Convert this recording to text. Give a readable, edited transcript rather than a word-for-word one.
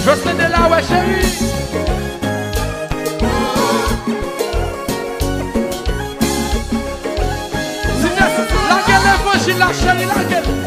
Jocelyne est là, ouais, chérie. La gueule est franchie, la chérie, la gueule.